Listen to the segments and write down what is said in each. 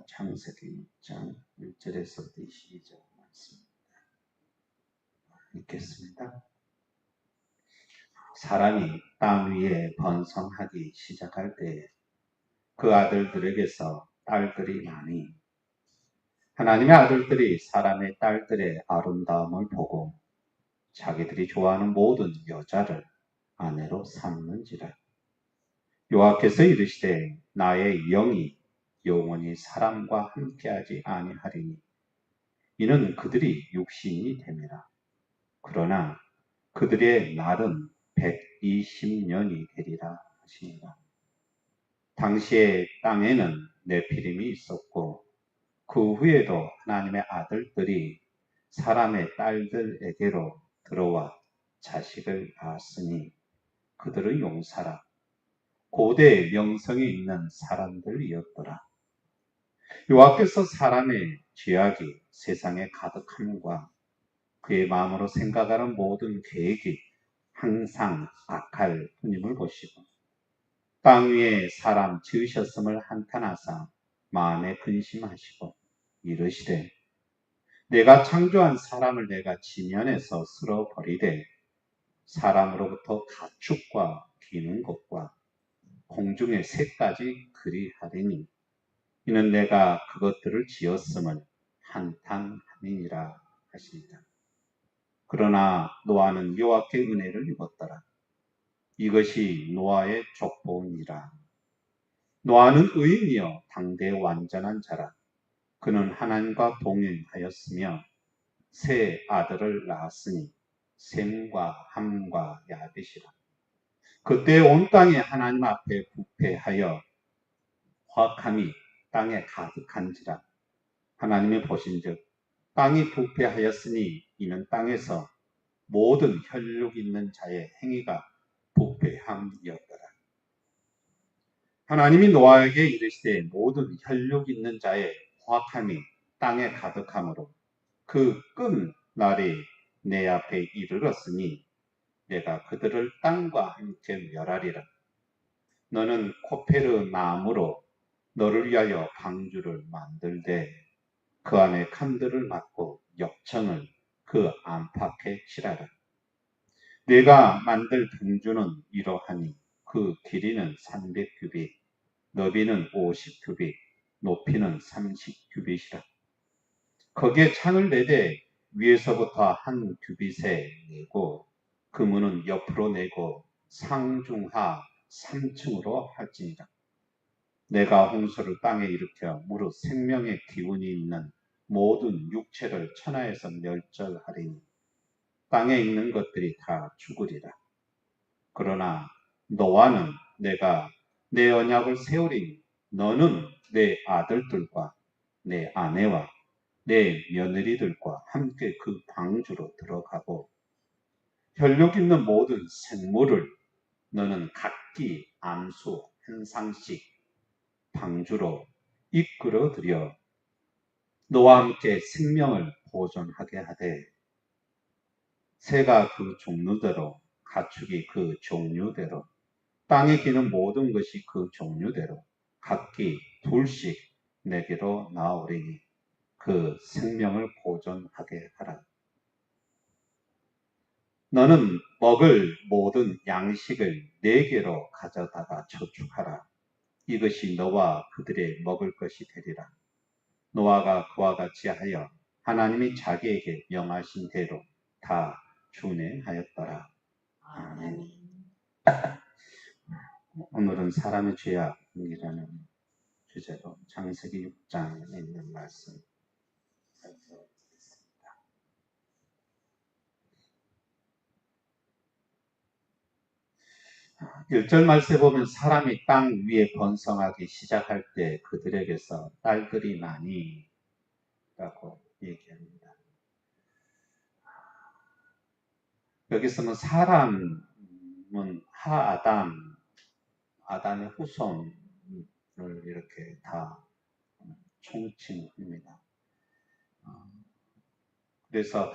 창세기 6장 1절에서부터 22절 말씀입니다. 읽겠습니다. 사람이 땅 위에 번성하기 시작할 때 그 아들들에게서 딸들이 나니 하나님의 아들들이 사람의 딸들의 아름다움을 보고 자기들이 좋아하는 모든 여자를 아내로 삼는지라. 여호와께서 이르시되 나의 영이 영원히 사람과 함께하지 아니하리니 이는 그들이 육신이 됨이라. 그러나 그들의 날은 120년이 되리라 하시니라. 당시에 땅에는 네피림이 있었고 그 후에도 하나님의 아들들이 사람의 딸들에게로 들어와 자식을 낳았으니 그들은 용사라 고대 명성이 있는 사람들이었더라. 여호와께서 사람의 죄악이 세상에 가득함과 그의 마음으로 생각하는 모든 계획이 항상 악할 뿐임을 보시고 땅 위에 사람 지으셨음을 한탄하사 마음에 근심하시고 이르시되 내가 창조한 사람을 내가 지면에서 쓸어버리되 사람으로부터 가축과 기는 것과 공중의 새까지 그리하리니 이는 내가 그것들을 지었음을 한탄함이니라 하십니다. 그러나 노아는 여호와께 은혜를 입었더라. 이것이 노아의 족보니라. 노아는 의인이여 당대 완전한 자라. 그는 하나님과 동행하였으며 세 아들을 낳았으니 셈과 함과 야벳이라. 그때 온 땅에 하나님 앞에 부패하여 화학함이 땅에 가득한지라. 하나님이 보신즉 땅이 부패하였으니 이는 땅에서 모든 혈육 있는 자의 행위가 부패함이었더라. 하나님이 노아에게 이르시되 모든 혈육 있는 자의 화학함이 땅에 가득함으로 그 끝날이 내 앞에 이르렀으니 내가 그들을 땅과 함께 멸하리라. 너는 코페르 나무로 너를 위하여 방주를 만들되 그 안에 칸들을 막고 역청을 그 안팎에 칠하라. 내가 만들 방주는 이러하니 그 길이는 300규빗, 너비는 50규빗, 높이는 30규빗이라. 거기에 창을 내되 위에서부터 한 규빗에 내고 그 문은 옆으로 내고 상중하 3층으로 할지니라. 내가 홍수를 땅에 일으켜 무릇 생명의 기운이 있는 모든 육체를 천하에서 멸절하리니 땅에 있는 것들이 다 죽으리라. 그러나 노아는 내가 내 언약을 세우리니 너는 내 아들들과 내 아내와 내 며느리들과 함께 그 방주로 들어가고 혈육 있는 모든 생물을 너는 각기 암수 한 상씩 방주로 이끌어들여 너와 함께 생명을 보존하게 하되 새가 그 종류대로 가축이 그 종류대로 땅에 기는 모든 것이 그 종류대로 각기 둘씩 내게로 나오리니 그 생명을 보존하게 하라. 너는 먹을 모든 양식을 네개로 가져다가 저축하라. 이것이 너와 그들의 먹을 것이 되리라. 노아가 그와 같이 하여 하나님이 자기에게 명하신 대로 다 준행하였더라. 아멘. 오늘은 사람의 죄악이라는 주제로 창세기 6장에 있는 말씀 살펴보겠습니다. 1절 말씀에 보면 사람이 땅 위에 번성하기 시작할 때 그들에게서 딸들이 나니 라고 얘기합니다. 여기서는 사람은 아담의 후손을 이렇게 다 총칭합니다. 그래서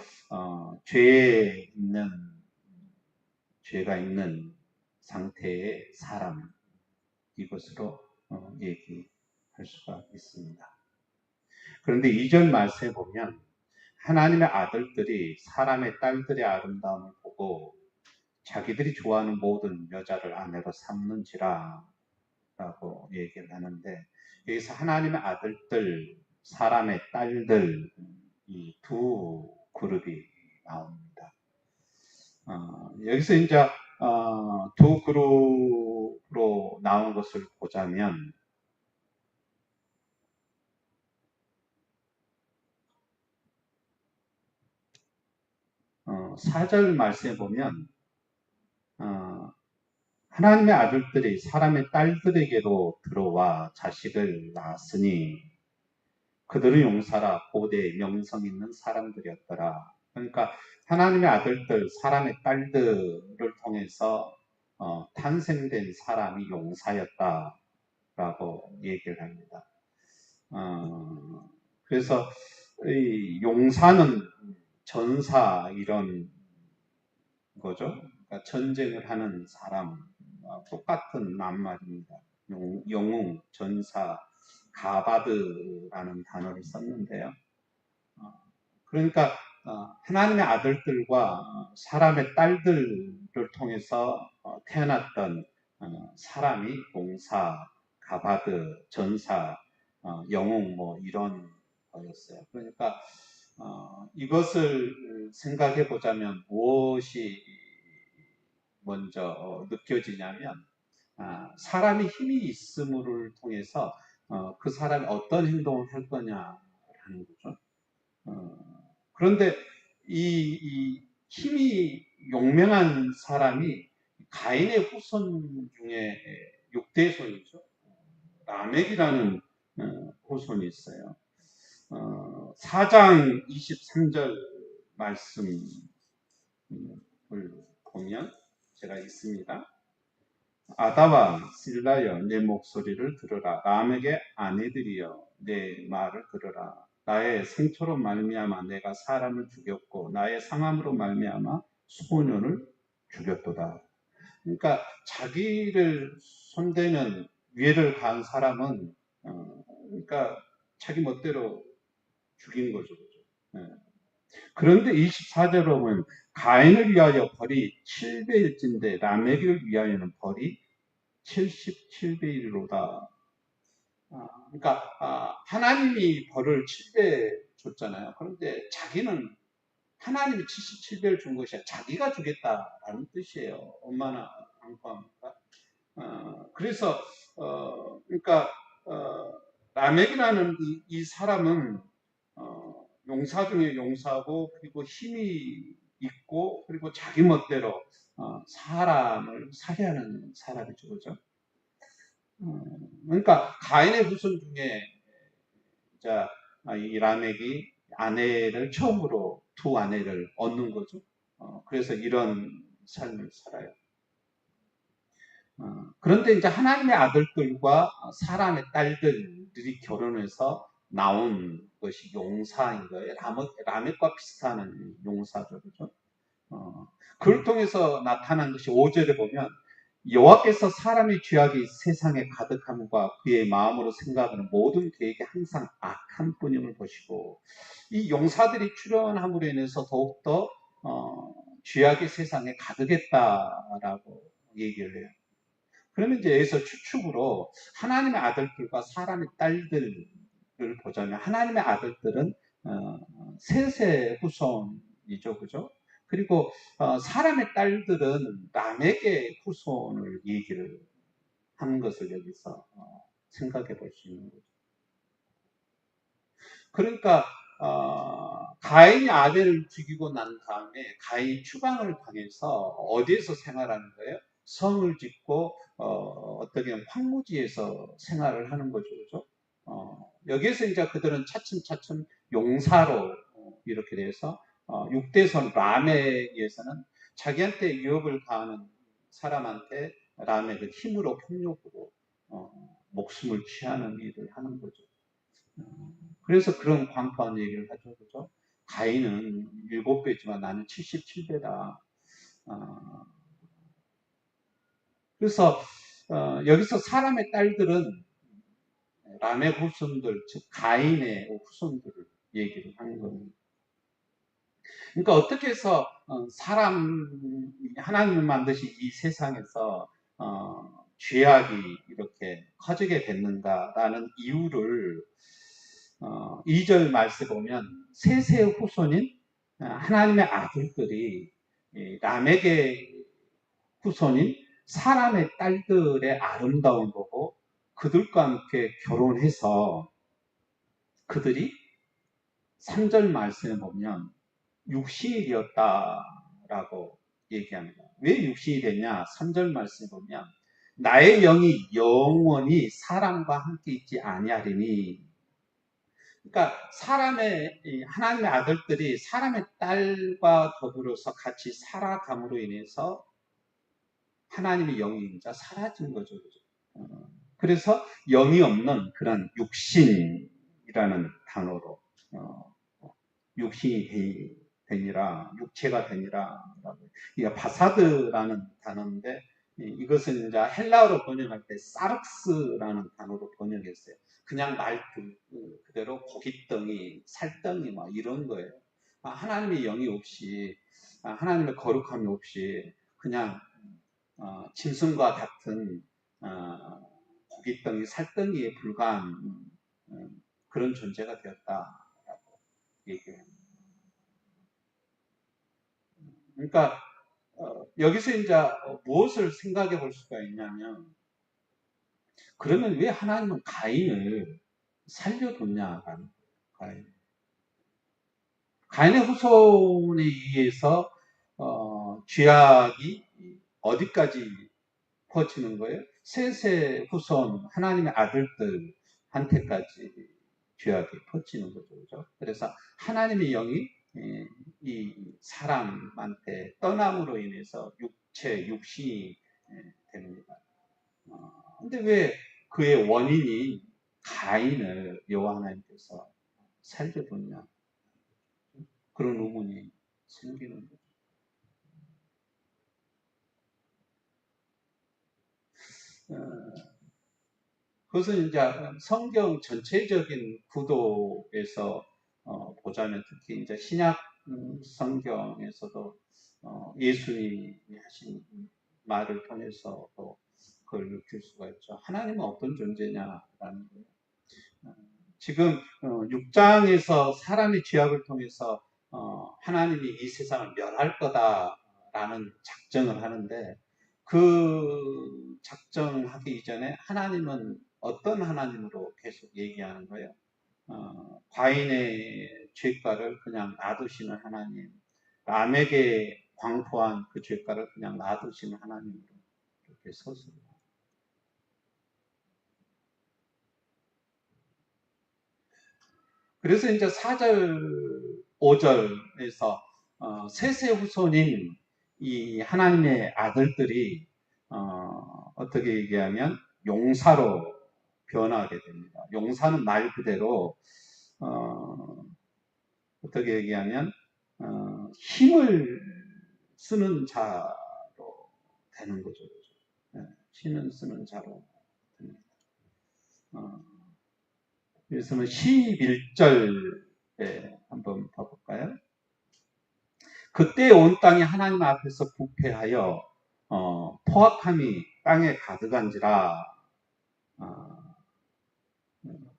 죄가 있는 상태의 사람 이것으로 얘기할 수가 있습니다. 그런데 2절 말씀에 보면 하나님의 아들들이 사람의 딸들의 아름다움을 보고 자기들이 좋아하는 모든 여자를 아내로 삼는지라 라고 얘기를 하는데, 여기서 하나님의 아들들, 사람의 딸들, 이 두 그룹이 나옵니다. 여기서 이제 두 그룹으로 나온 것을 보자면, 4절 말씀에 보면 하나님의 아들들이 사람의 딸들에게로 들어와 자식을 낳았으니 그들은 용사라 고대 명성 있는 사람들이었더라. 그러니까 하나님의 아들들, 사람의 딸들을 통해서 탄생된 사람이 용사였다라고 얘기를 합니다. 그래서 이 용사는 전사 이런 거죠. 그러니까 전쟁을 하는 사람, 똑같은 낱말입니다. 영웅, 전사, 가바드라는 단어를 썼는데요. 그러니까 하나님의 아들들과 사람의 딸들을 통해서 태어났던 사람이 용사, 가바드, 전사, 영웅 뭐 이런 거였어요. 그러니까 이것을 생각해 보자면 무엇이 먼저 느껴지냐면 사람이 힘이 있음을 통해서 그 사람이 어떤 행동을 할 거냐라는 거죠. 그런데 이 힘이 용맹한 사람이 가인의 후손 중에 6대 손이죠. 라멕이라는 후손이 있어요. 4장 23절 말씀을 보면 제가 있습니다. 아다와 실라여 내 목소리를 들으라. 라멕의 아내들이여 내 말을 들으라. 나의 상처로 말미암아 내가 사람을 죽였고 나의 상함으로 말미암아 소년을 죽였도다. 그러니까 자기를 손대는 위해를 가한 사람은 그러니까 자기 멋대로 죽인 거죠. 그죠? 네. 그런데 24절로 보면 가인을 위하여 벌이 7배일진데 라멕을 위하여는 벌이 77배 1로다. 그러니까 하나님이 벌을 7배 줬잖아요. 그런데 자기는 하나님이 77배를 준 것이 아니라 자기가 주겠다라는 뜻이에요. 얼마나 안고합니까? 그래서 그러니까 라멕이라는 이 사람은 용사 중에 용사고 그리고 힘이 있고 그리고 자기 멋대로 사람을 살해하는 사람이죠, 그죠? 그러니까 가인의 후손 중에 자, 이 라멕이 아내를 처음으로 두 아내를 얻는 거죠. 그래서 이런 삶을 살아요. 그런데 이제 하나님의 아들들과 사람의 딸들이 결혼해서 나온 것이 용사인 거예요. 라멕과 비슷한 용사죠, 그죠? 그걸 통해서 나타난 것이 5절에 보면 여호와께서 사람의 죄악이 세상에 가득함과 그의 마음으로 생각하는 모든 계획이 항상 악한 뿐임을 보시고 이 용사들이 출현함으로 인해서 더욱더 죄악이 세상에 가득했다라고 얘기를 해요. 그러면 이제 여기서 추측으로 하나님의 아들들과 사람의 딸들을 보자면 하나님의 아들들은 셋의 후손이죠, 그죠? 그리고 사람의 딸들은 라멕의 후손을 얘기를 하는 것을 여기서 생각해 볼 수 있는 거죠. 그러니까 가인이 아벨을 죽이고 난 다음에 가인이 추방을 당해서 어디에서 생활하는 거예요? 성을 짓고 어떻게 보면 황무지에서 생활을 하는 거죠, 그죠? 여기에서 이제 그들은 차츰차츰 용사로 이렇게 돼서 6대선 라멕에서는 자기한테 유업을 가하는 사람한테 라멕을 힘으로 폭력으로 목숨을 취하는 일을 하는 거죠. 그래서 그런 광포한 얘기를 하죠, 그죠? 가인은 7배지만 나는 77배다. 그래서 여기서 사람의 딸들은 람의 후손들, 즉 가인의 후손들을 얘기를 하는 겁니다. 그러니까 어떻게 해서 하나님을 만드신 이 세상에서 죄악이 이렇게 커지게 됐는가라는 이유를 2절 말씀 보면 셋의 후손인 하나님의 아들들이 람에게 후손인 사람의 딸들의 아름다운 거고 그들과 함께 결혼해서 그들이 3절 말씀에 보면 육신이 되었다라고 얘기합니다. 왜 육신이 되냐? 3절 말씀에 보면 나의 영이 영원히 사람과 함께 있지 아니하리니, 그러니까 하나님의 아들들이 사람의 딸과 더불어서 같이 살아감으로 인해서 하나님의 영이 이제 사라진 거죠. 그래서 영이 없는 그런 육신이라는 단어로 육신이 되니라, 육체가 되니라. 이게 바사드라는 단어인데 이것은 이제 헬라어로 번역할 때 사르크스라는 단어로 번역했어요. 그냥 말 그대로 고깃덩이, 살덩이 막 이런 거예요. 하나님의 영이 없이, 하나님의 거룩함이 없이 그냥 짐승과 같은 고깃덩이, 살덩이에 불과한 그런 존재가 되었다라고 얘기합니다. 그러니까 여기서 이제 무엇을 생각해 볼 수가 있냐면, 그러면 왜 하나님은 가인을 살려뒀냐라는 거예요. 가인의 후손에 의해서 죄악이 어디까지 퍼지는 거예요? 셋의 후손 하나님의 아들들한테까지 죄악이 퍼지는 거죠. 그렇죠? 그래서 하나님의 영이 이 사람한테 떠남으로 인해서 육신이 됩니다. 근데 왜 그의 원인인 가인을 여호와 하나님께서 살려뒀냐? 그런 의문이 생기는 거죠. 그것은 이제 성경 전체적인 구도에서 보자면, 특히 이제 신약 성경에서도 예수님이 하신 말을 통해서도 그걸 느낄 수가 있죠. 하나님은 어떤 존재냐라는 거예요. 지금 6장에서 사람의 죄악을 통해서 하나님이 이 세상을 멸할 거다라는 작정을 하는데, 그 작정하기 이전에 하나님은 어떤 하나님으로 계속 얘기하는 거예요. 과인의 죄가를 그냥 놔두시는 하나님, 람에게 광포한 그 죄가를 그냥 놔두시는 하나님으로 이렇게 서습니다. 그래서 이제 4절, 5절에서 셋의 후손인 이 하나님의 아들들이 어떻게 얘기하면 용사로 변하게 됩니다. 용사는 말 그대로 어떻게 얘기하면 힘을 쓰는 자로 되는 거죠. 힘을 쓰는 자로 됩니다. 그래서 11절에 한번 봐볼까요? 그때 온 땅이 하나님 앞에서 부패하여 포악함이 땅에 가득한지라.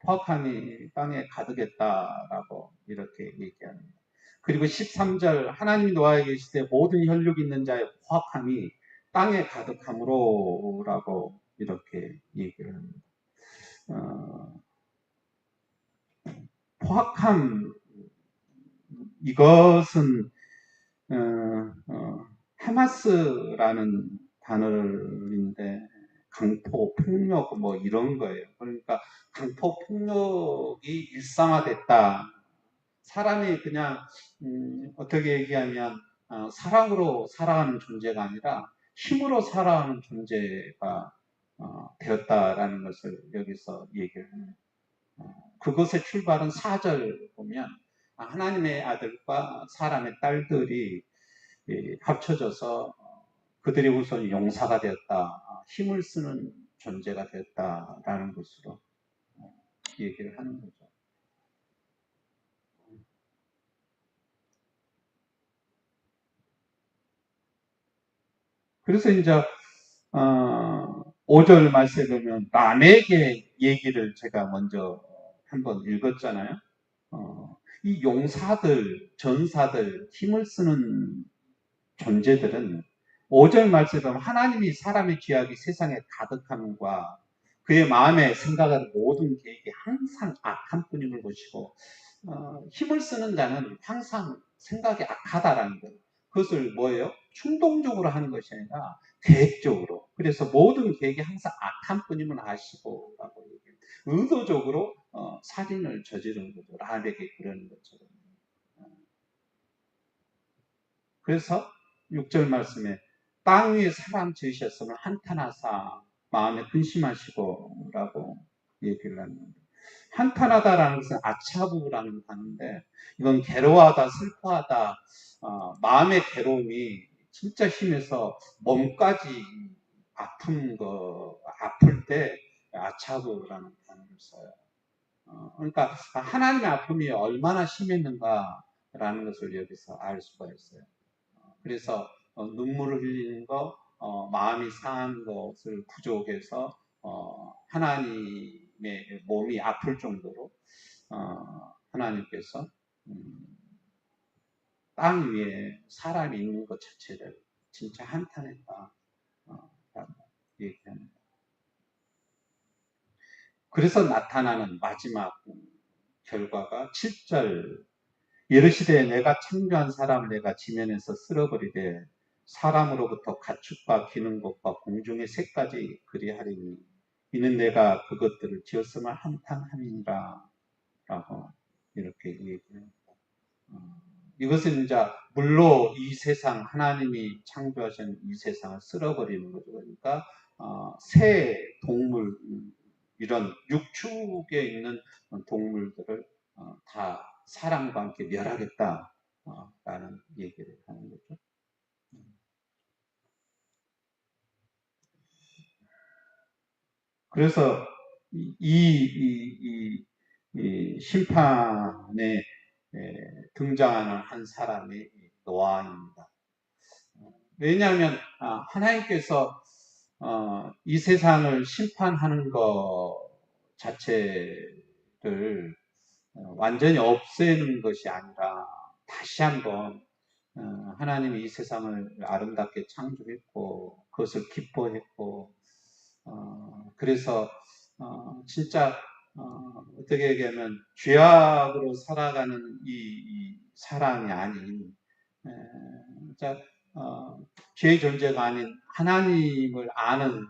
포악함이 땅에 가득했다라고 이렇게 얘기합니다. 그리고 13절, 하나님이 노아에 계실 때 모든 혈육 있는 자의 포악함이 땅에 가득함으로 라고 이렇게 얘기를 합니다. 포악함, 이것은 하마스라는 단어인데 강포, 폭력 뭐 이런 거예요. 그러니까 강포, 폭력이 일상화됐다. 사람이 그냥 어떻게 얘기하면 사랑으로 살아가는 존재가 아니라 힘으로 살아가는 존재가 되었다라는 것을 여기서 얘기를 합니다. 그것의 출발은 4절 보면 하나님의 아들과 사람의 딸들이 합쳐져서 그들의 후손이 용사가 되었다, 힘을 쓰는 존재가 되었다라는 것으로 얘기를 하는 거죠. 그래서 이제 5절 말씀에 보면 남에게 얘기를 제가 먼저 한번 읽었잖아요. 이 용사들, 전사들, 힘을 쓰는 존재들은 5절 말씀에 보면 하나님이 사람의 죄악이 세상에 가득함과 그의 마음에 생각하는 모든 계획이 항상 악한 뿐임을 보시고 힘을 쓰는 자는 항상 생각이 악하다라는 거예요. 그것을 뭐예요? 충동적으로 하는 것이 아니라 계획적으로. 그래서 모든 계획이 항상 악한 뿐임을 아시고 라고 얘기해요. 의도적으로 살인을 저지른 거죠. 라멕이 그러는 것처럼. 그래서 6절 말씀에 땅 위에 사람 지으셨으면 한탄하사 마음에 근심하시고 라고 얘기를 합니다. 한탄하다라는 것은 아차부라는 단어인데 이건 괴로워하다, 슬퍼하다, 마음의 괴로움이 진짜 심해서 몸까지 아플 때 아차부라는 단어를 써요. 그러니까 하나님의 아픔이 얼마나 심했는가라는 것을 여기서 알 수가 있어요. 그래서 눈물을 흘리는 거, 마음이 상한 것을 부족해서 하나님의 몸이 아플 정도로 하나님께서 음, 땅 위에 사람이 있는 것 자체를 진짜 한탄했다 라고 얘기합니다. 그래서 나타나는 마지막 결과가 7절 이르시되 내가 창조한 사람을 내가 지면에서 쓸어버리되 사람으로부터 가축과 기는 것과 공중의 새까지 그리하리니 이는 내가 그것들을 지었음을 한탄함이니라 라고 이렇게 얘기합니다. 이것은 이제 물로 이 세상 하나님이 창조하신 이 세상을 쓸어버리는 거죠. 그러니까 새 동물 이런 육축에 있는 동물들을 다 사람과 함께 멸하겠다 라는 얘기를 하는 거죠. 그래서 이 심판에 등장하는 한 사람이 노아입니다. 왜냐하면 하나님께서 이 세상을 심판하는 것 자체를 완전히 없애는 것이 아니라 다시 한번 하나님이 이 세상을 아름답게 창조했고 그것을 기뻐했고 그래서 진짜 어떻게 얘기하면 죄악으로 살아가는 이 사람이 아닌 진짜 죄의 존재가 아닌 하나님을 아는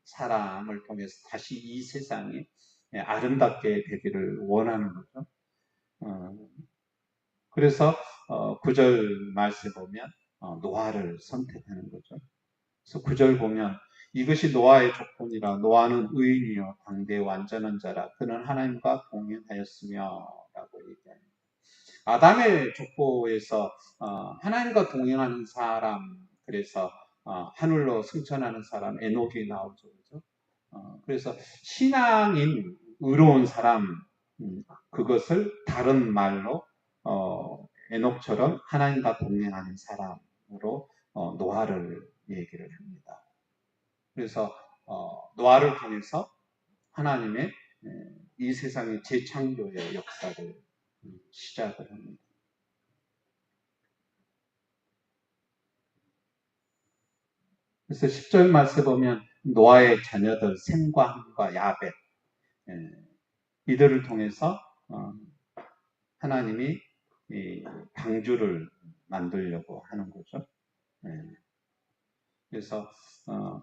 사람을 통해서 다시 이 세상이 아름답게 되기를 원하는 거죠. 그래서 9절 말씀 보면 노아를 선택하는 거죠. 그래서 9절 보면 이것이 노아의 조건이라 노아는 의인이요 당대 완전한 자라 그는 하나님과 동행하였으며 라고 얘기합니다. 아담의 족보에서 하나님과 동행하는 사람 그래서 하늘로 승천하는 사람 에녹이 나오죠. 그렇죠? 그래서 신앙인 의로운 사람 그것을 다른 말로 에녹처럼 하나님과 동행하는 사람으로 노아를 얘기를 합니다. 그래서 노아를 통해서 하나님의 이 세상의 재창조의 역사를 시작을 합니다. 그래서 10절 말씀에 보면 노아의 자녀들 셈과 함과 야벳 이들을 통해서 하나님이 방주를 만들려고 하는 거죠. 그래서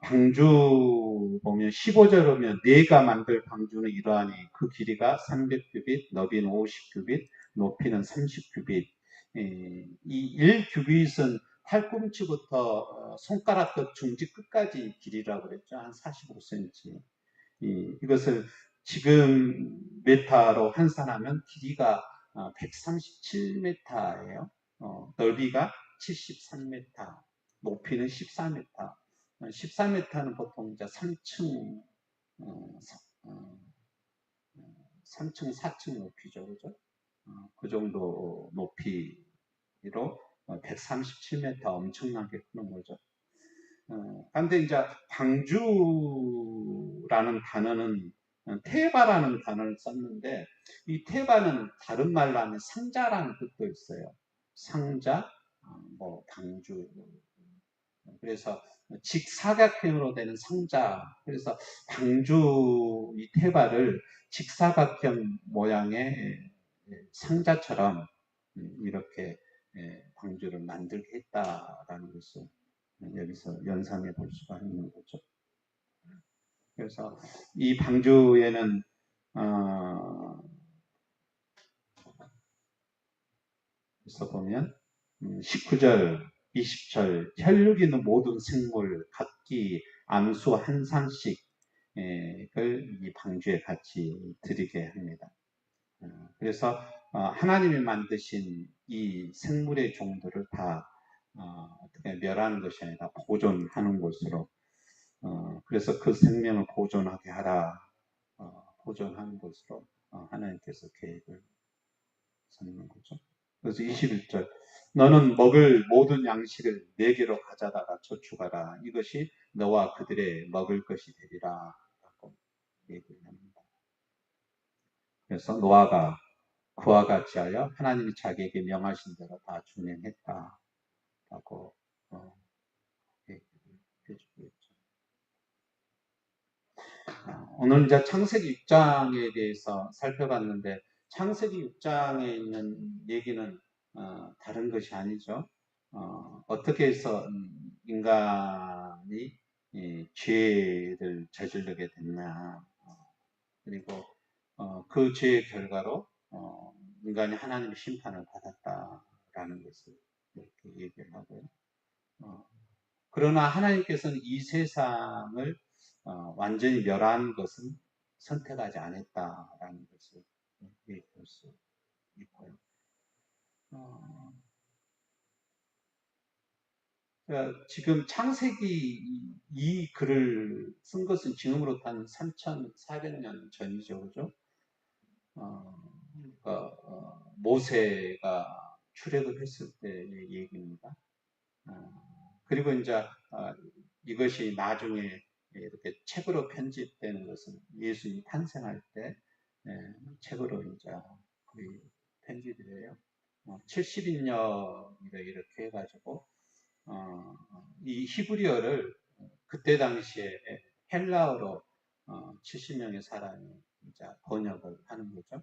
방주 보면 15절 보면 내가 만들 방주는 이러하니 그 길이가 300규빗, 너비는 50규빗, 높이는 30규빗. 이 1규빗은 팔꿈치부터 손가락 끝 중지 끝까지 길이라고 그랬죠. 한 45cm. 이것을 지금 메타로 환산하면 길이가 137m예요. 넓이가 73m, 높이는 14m. 14m는 보통 이제 3층 3층, 4층 높이죠. 그죠? 그 정도 높이로 137m 엄청나게 크는 거죠. 근데 이제 방주라는 단어는 테바라는 단어를 썼는데 이 테바는 다른 말로 하면 상자라는 뜻도 있어요. 상자, 뭐 방주. 그래서 직사각형으로 되는 상자. 그래서 방주 이 테바를 직사각형 모양의 상자처럼 이렇게 방주를 만들게 했다라는 것을 여기서 연상해 볼 수가 있는 거죠. 그래서 이 방주에는 그래서 보면 19절, 20절 혈육 있는 모든 생물 각기 암수 한 상씩을 이 방주에 같이 드리게 합니다. 그래서 하나님이 만드신 이 생물의 종들을 다 어떻게 멸하는 것이 아니라 보존하는 것으로 그래서 그 생명을 보존하게 하라 보존하는 것으로 하나님께서 계획을 세우는 거죠. 그래서 21절 너는 먹을 모든 양식을 네개로 가져다가 저축하라. 이것이 너와 그들의 먹을 것이 되리라 라고 얘기를 합니다. 그래서 노아가 그와 같이 하여 하나님이 자기에게 명하신 대로 다 준행했다 라고 얘기를 해주고 있죠. 오늘 이제 창세기 6장에 대해서 살펴봤는데 창세기 6장에 있는 얘기는 다른 것이 아니죠. 어떻게 해서 인간이 죄를 저지르게 됐나 그리고 그 죄의 결과로 인간이 하나님의 심판을 받았다라는 것을 이렇게 얘기를 하고요. 그러나 하나님께서는 이 세상을 완전히 멸한 것은 선택하지 않았다라는 것을 얘기할 수 있고요. 지금 창세기 이 글을 쓴 것은 지금으로부터 한 3,400년 전이죠. 그죠? 그러니까 모세가 출애굽 했을 때의 얘기입니다. 그리고 이제 이것이 나중에 이렇게 책으로 편집되는 것은 예수님이 탄생할 때 책으로 이제 거의 편집이 돼요. 70인역 이렇게 해가지고 이 히브리어를 그때 당시에 헬라어로 70명의 사람이 이제 번역을 하는 거죠.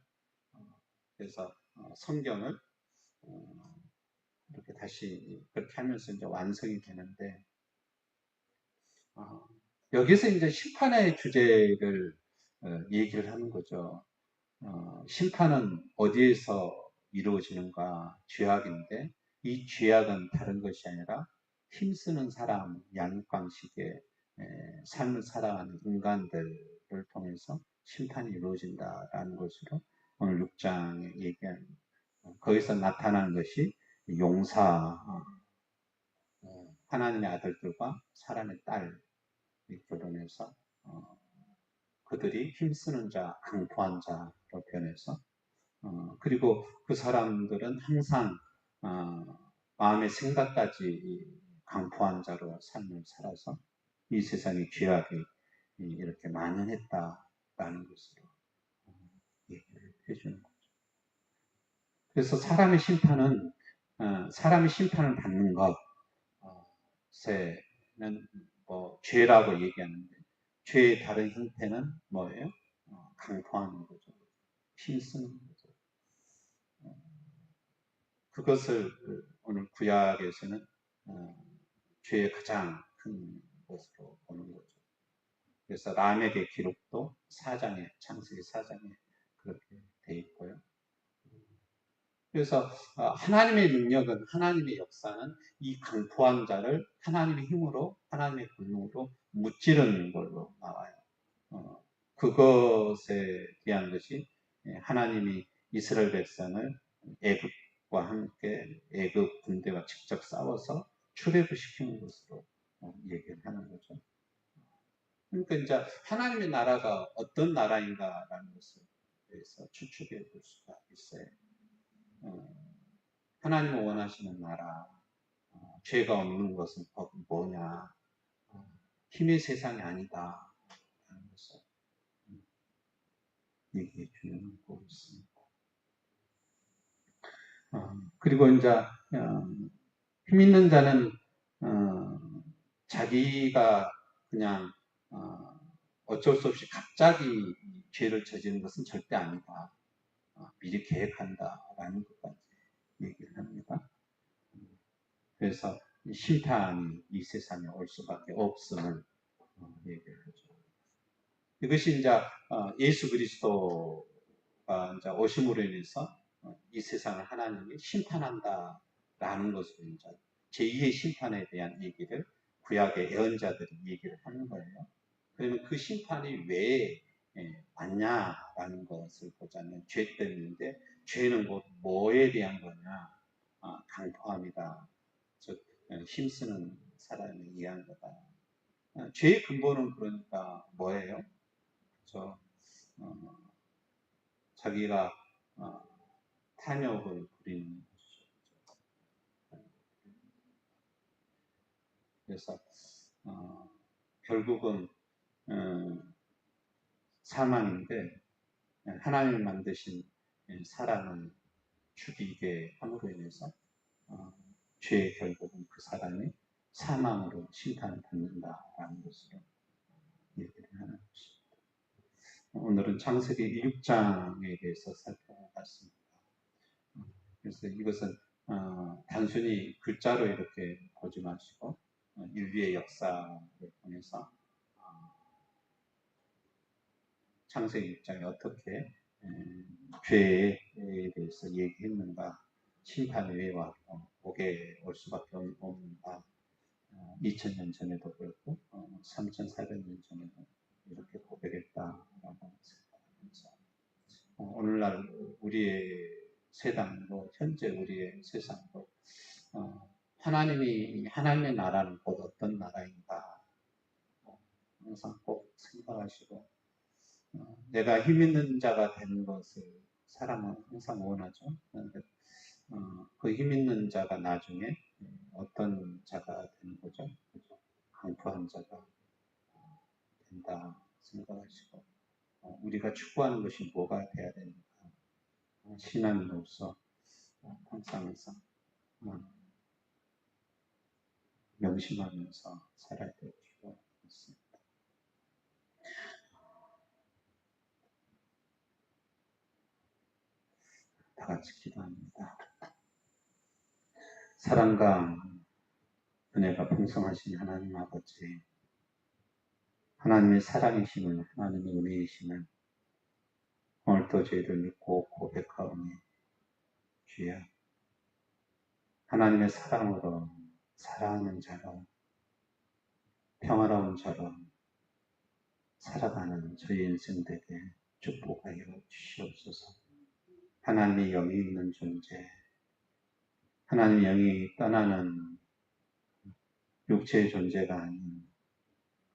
그래서 성경을 이렇게 다시 그렇게 하면서 이제 완성이 되는데 여기서 이제 심판의 주제를 얘기를 하는 거죠. 심판은 어디에서 이루어지는가? 죄악인데 이 죄악은 다른 것이 아니라 힘쓰는 사람, 양육방식의 삶을 살아가는 인간들을 통해서 심판이 이루어진다라는 것으로 오늘 6장에 얘기한 거기서 나타나는 것이 용사, 하나님의 아들들과 사람의 딸이 결혼해서 그들이 힘쓰는 자, 강포한 자로 변해서 그리고 그 사람들은 항상 마음의 생각까지 강포한 자로 삶을 살아서 이 세상의 죄악이 이렇게 만연했다라는 것으로 얘기를 해주는 거죠. 그래서 사람의 심판은 사람이 심판을 받는 것에는 뭐 죄라고 얘기하는데 죄의 다른 형태는 뭐예요? 강포하는 거죠. 힘쓰는 거죠. 그것을 오늘 구약에서는 죄의 가장 큰 것으로 보는 거죠. 그래서 람에게 기록도 창세기 4장에 그렇게 돼 있고요. 그래서 하나님의 능력은 하나님의 역사는 이 강포한 자를 하나님의 힘으로 하나님의 권능으로 무찌르는 걸로 나와요. 그것에 대한 것이 하나님이 이스라엘 백성을 애굽과 함께 애굽 군대와 직접 싸워서 출애굽 시키는 것으로 얘기를 하는 거죠. 그러니까 이제 하나님의 나라가 어떤 나라인가라는 것을 대해서 추측해 볼 수가 있어요. 하나님이 원하시는 나라, 죄가 없는 것은 뭐냐? 힘의 세상이 아니다. 라는 것을 얘기해 주는 거 있습니다. 그리고 이제 힘 있는 자는 자기가 그냥 어쩔 수 없이 갑자기 죄를 저지른 것은 절대 아니다. 미리 계획한다라는 것까지 얘기를 합니다. 그래서 심판이 이 세상에 올 수밖에 없음을 얘기를 하죠. 이것이 이제 예수 그리스도가 이제 오심으로 인해서 이 세상을 하나님이 심판한다라는 것을 이제 제2의 심판에 대한 얘기를 구약의 예언자들이 얘기를 하는 거예요. 그러면 그 심판이 왜 왔냐라는 것을 보자면 죄 때문인데 죄는 곧 뭐에 대한 거냐? 강포함이다. 즉 힘쓰는 사람에 의한 거다. 죄의 근본은 그러니까 뭐예요? 자기가 탐욕을 부리는 것이죠. 그래서 결국은 사망인데 하나님이 만드신 사람을 죽이게 함으로 인해서 죄의 결국은 그 사람이 사망으로 심판을 받는다라는 것으로 얘기를 하는 것입니다. 오늘은 창세기 6장에 대해서 살펴봤습니다. 그래서 이것은 단순히 글자로 이렇게 보지 마시고 인류의 역사를 통해서 창세기 6장이 어떻게 죄에 대해서 얘기했는가, 심판이 왜 오게 올 수밖에 없는가, 2000년 전에도 그렇고 3400년 전에도 이렇게 고백했다라고 생각하면서 오늘날 우리의 세상도 현재 우리의 세상도 하나님의 나라는 곧 어떤 나라인가 항상 꼭 생각하시고 내가 힘 있는 자가 되는 것을 사람은 항상 원하죠. 그런데 그 힘 있는 자가 나중에 어떤 자가 되는 거죠? 강포한 자가 된다 생각하시고 우리가 추구하는 것이 뭐가 돼야 되는가 신앙인으로서 항상 명심하면서 살아야 될 필요가 있습니다. 다 같이 기도합니다. 사랑과 은혜가 풍성하신 하나님 아버지, 하나님의 사랑이심을, 하나님의 은혜이심을 오늘도 저희를 믿고 고백하오니 주여 하나님의 사랑으로 사랑하는 자로 평화로운 자로 살아가는 저희 인생 되게 축복하여 주시옵소서. 하나님의 영이 있는 존재, 하나님의 영이 떠나는 육체의 존재가 아닌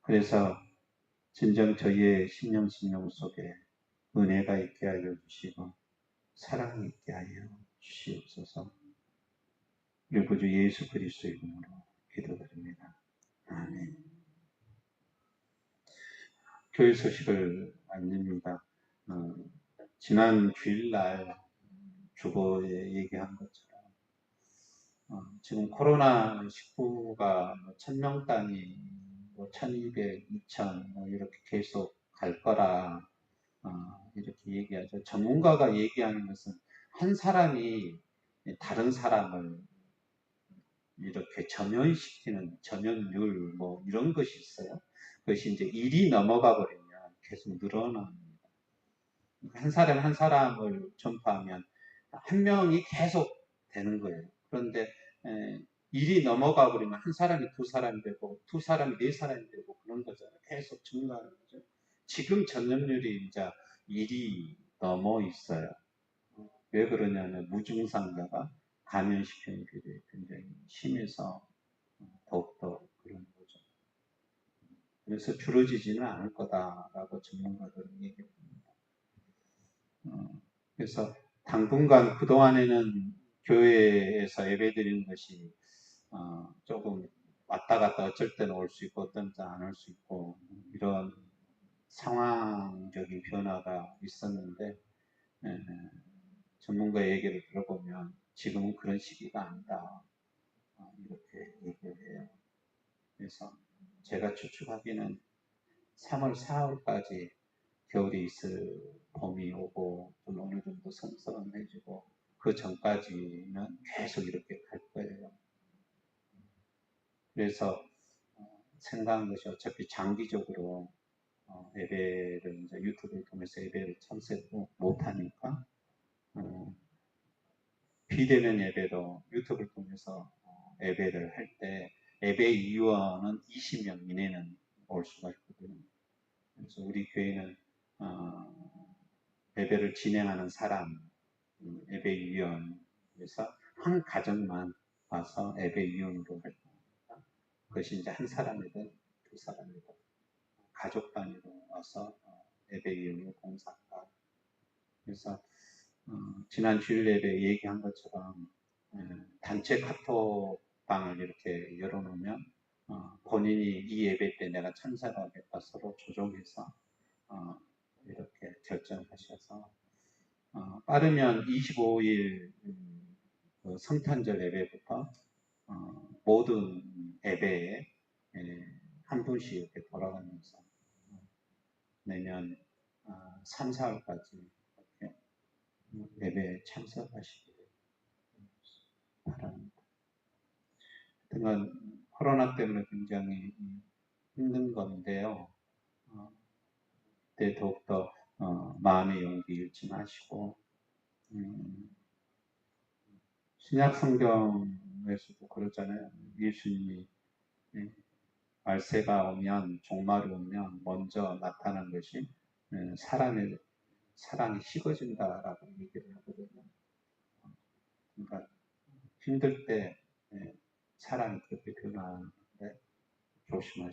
그래서 진정 저희의 심령 속에 은혜가 있게 하여 주시고 사랑이 있게 하여 주시옵소서. 우리 구주 예수 그리스도의 이름으로 기도드립니다. 아멘. 교회 소식을 알립니다. 지난 주일날 주보에 얘기한 것처럼 지금 코로나19가 1000명 단위, 1200, 2000 이렇게 계속 갈 거라 이렇게 얘기하죠. 전문가가 얘기하는 것은 한 사람이 다른 사람을 이렇게 전염시키는 전염률 이런 것이 있어요. 그것이 이제 1이 넘어가 버리면 계속 늘어납니다. 한 사람 한 사람을 전파하면 한 명이 계속 되는 거예요. 그런데 1이 넘어가 버리면 한 사람이 두 사람이 되고 두 사람이 네 사람이 되고 그런 거잖아요. 계속 증가하는 거죠. 지금 전염률이 이제 1이 넘어 있어요. 왜 그러냐면 무증상자가 감염시키는 비율이 굉장히 심해서 더욱더 그런 거죠. 그래서 줄어지지는 않을 거다라고 전문가들은 얘기합니다. 그래서 당분간 그동안에는 교회에서 예배드리는 것이 조금 왔다 갔다 어쩔 때는 올 수 있고 어떤 때는 안 올 수 있고 이런 상황적인 변화가 있었는데 전문가 얘기를 들어보면 지금은 그런 시기가 아니다 이렇게 얘기를 해요. 그래서 제가 추측하기는 3월, 4월까지 겨울이 있을 봄이 오고 좀 어느 정도 선선해지고 그 전까지는 계속 이렇게 갈 거예요. 그래서 생각한 것이 어차피 장기적으로 예배를 이제 유튜브를 통해서 예배를 참석 못하니까 비대면 예배도 유튜브를 통해서 예배를 할 때 예배 이원은 20명 이내는 올 수가 있거든요. 그래서 우리 교회는 예배를 진행하는 사람, 예배위원에서 한 가정만 와서 예배위원으로 활동합니다. 그것이 이제 한 사람이든 두 사람이든 가족 단위로 와서 예배위원으로 봉사한다. 그래서 지난 주일 예배 얘기한 것처럼 단체 카톡방을 이렇게 열어놓으면 본인이 이 예배 때 내가 참석하겠다 서로 조정해서 이렇게 결정하셔서 빠르면 25일 그 성탄절 예배부터 모든 예배에 한 분씩 이렇게 돌아가면서 내년 3, 4월까지 이렇게 예배에 참석하시기를 바랍니다. 하여튼 코로나 때문에 굉장히 힘든 건데요. 그때 더욱더 마음의 용기 잃지 마시고 신약 성경에서도 그러잖아요. 예수님이 말세가 오면 종말이 오면 먼저 나타난 것이 사람의 사랑이 식어진다라고 얘기를 하거든요. 그러니까 힘들 때 사랑이 그렇게 변하는데 조심하시고